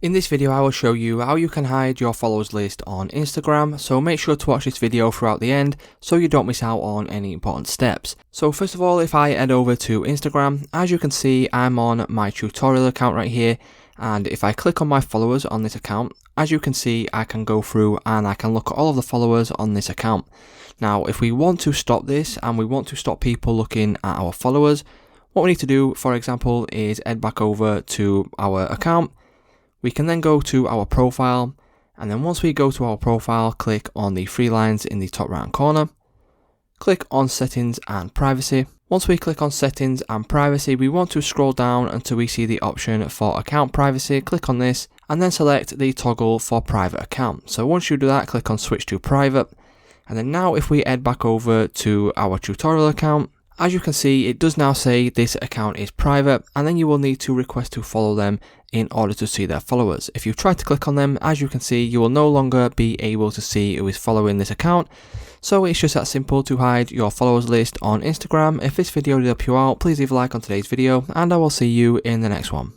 In this video I will show you how you can hide your followers list on Instagram, so make sure to watch this video throughout the end so you don't miss out on any important steps. So first of all, if I head over to Instagram, as you can see I'm on my tutorial account right here, and if I click on my followers on this account, as you can see I can go through and I can look at all of the followers on this account. Now if we want to stop this and we want to stop people looking at our followers, what we need to do, for example, is head back over to our account. We can then go to our profile, and then once we go to our profile, click on the three lines in the top right hand corner, click on settings and privacy. Once we click on settings and privacy, we want to scroll down until we see the option for account privacy. Click on this and then select the toggle for private account. So once you do that, click on switch to private, and then now if we head back over to our tutorial account, as you can see, it does now say this account is private, and then you will need to request to follow them in order to see their followers. If you try to click on them, as you can see, you will no longer be able to see who is following this account. So it's just that simple to hide your followers list on Instagram. If this video did help you out, please leave a like on today's video, and I will see you in the next one.